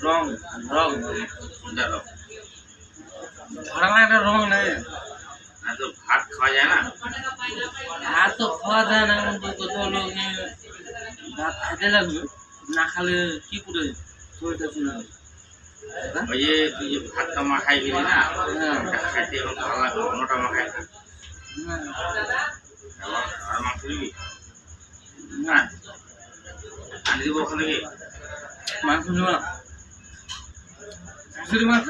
রং রং ধরা একটা রং নেই তো ভাত খাওয়া যায় না ভাত তো খাওয়া যায় না কিন্তু কত লোক ভাত খেতে লাগবে না খালে কি করে শরীরটা শুনে ওই যে তুই যে ভাতটা মাখাই গেলি না খাইতে এখন ভালো লাগবে অন্যটা মাখাই আর মাংস দিবি না আনি দিব ওখানে গিয়ে মাংস দিব না খাসির মাংস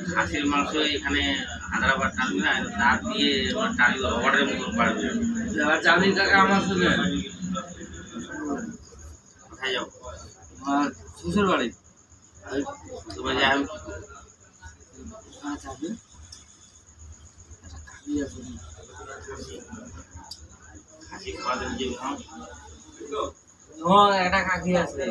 খাসির মাংস এখানে হায়দ্রাবাদ টানবি না দাঁত দিয়ে টানবি রবারের মতন পারবে জানি টাকা আমার শুনে কোথায় যাও শ্বশুর বাড়ি তোমার যাই খাসি খাওয়া দেবে যে একটা কাকি আছে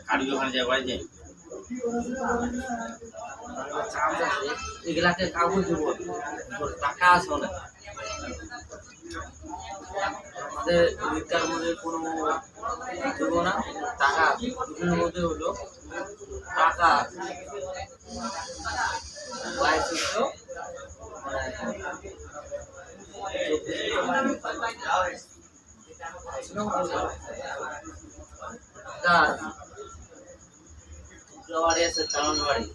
কারি ওখানে যাই বাড়ি যাই এগুলাকে কাগজ দেবো টাকা আছে অনেক আমাদের রিটার মধ্যে কোনো দেবো না টাকা দুটোর মধ্যে হলো টাকা বাড়ি আছে চালান বাড়ি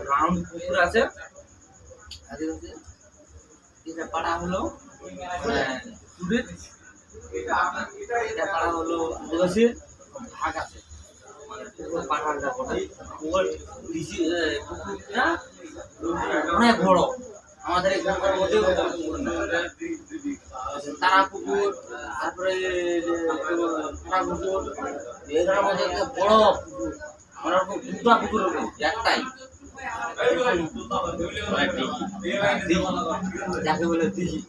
রাউন্ড পুকুর আছে পাড়া হলো পাড়া হলো আদিবাসী ভাগ আছে পাঠানটা পুকুরটা অনেক বড় আমাদের এই গ্রামের মধ্যে তারা পুকুর তারপরে পুকুর এগুলোর মধ্যে বড় পুকুর ওরকম দুটা পুকুর একটাই যাকে বলে দিঘি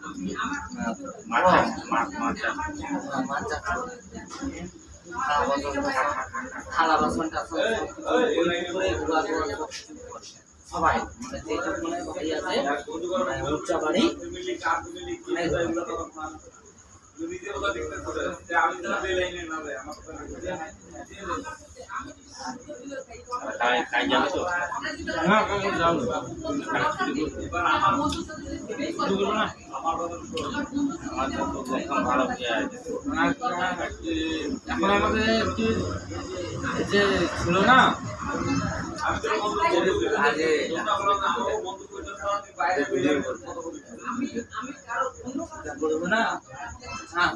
থালা বাসনটা সবাই মানে যেটুকু বাড়ি আছে উচ্চা বাড়ি যাবে তো ভালো এখন আমাদের যে ছিল না আগে বলবো না হ্যাঁ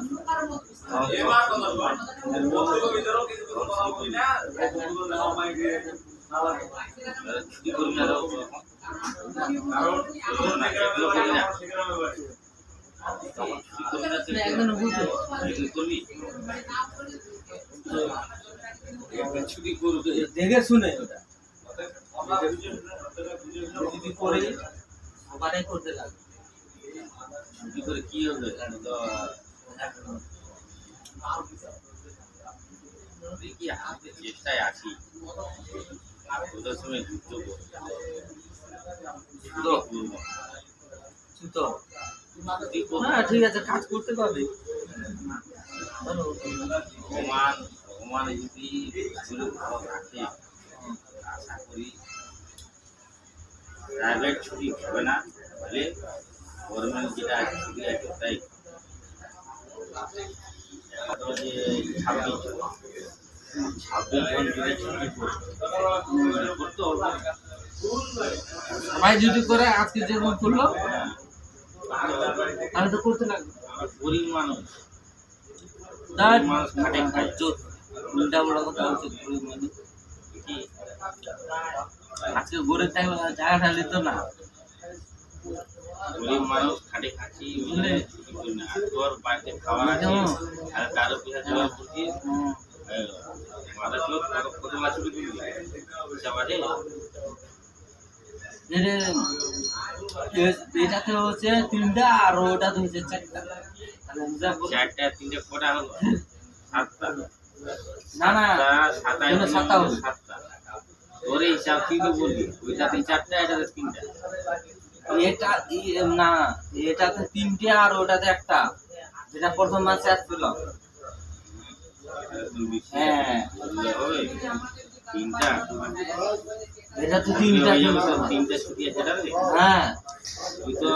দেখে শুনে যদি করে সবাই করতে লাগে ছুটি করে কি হবে দেখি হাতে চেষ্টায় আছি ওদের সময় যুদ্ধ ঠিক আছে কাজ করতে পারবে ভগবান যদি ভালো রাখে আশা করি প্রাইভেট ছুটি হবে না বলে গভর্নমেন্ট যেটা ছুটি আছে তাই যে 26 জন যদি ছুটি করতে হবে সবাই যদি করে আজকে যেমন করলো আমি তো করতে লাগবে গরিব মানুষ দাঁড় মানুষ খাটে খায়। চোখ উল্টা বড় কথা বলছে গরিব মানুষ কি আজকে গরিব থাকলে জায়গাটা নিত না গরিব মানুষ খাটে খাচ্ছি বুঝলে না তোর বাড়িতে খাবার আছে আর কারো পিছা জোগাড় করছিস মাথা চোখ কত মাছ ছুটি দিবি হিসাব আছে এটাতে হচ্ছে 3টা আর ওটাতে হচ্ছে 4টা তাহলে হিসাব করো। 4টা 3টে কটা হলো 7টা না না 7টা কোনো 7টা হলো 7টা তোর হিসাব কি তো বললি ওইটাতে 4টা এটাতে 3টা এটা না এটাতে 3টে আর ওটাতে একটা যেটা প্রথম মাসে আসছিল হ্যাঁ হবে 3টা এটা তো 3টা চলছে 3টা ছুটি আছে হ্যাঁ তুই তো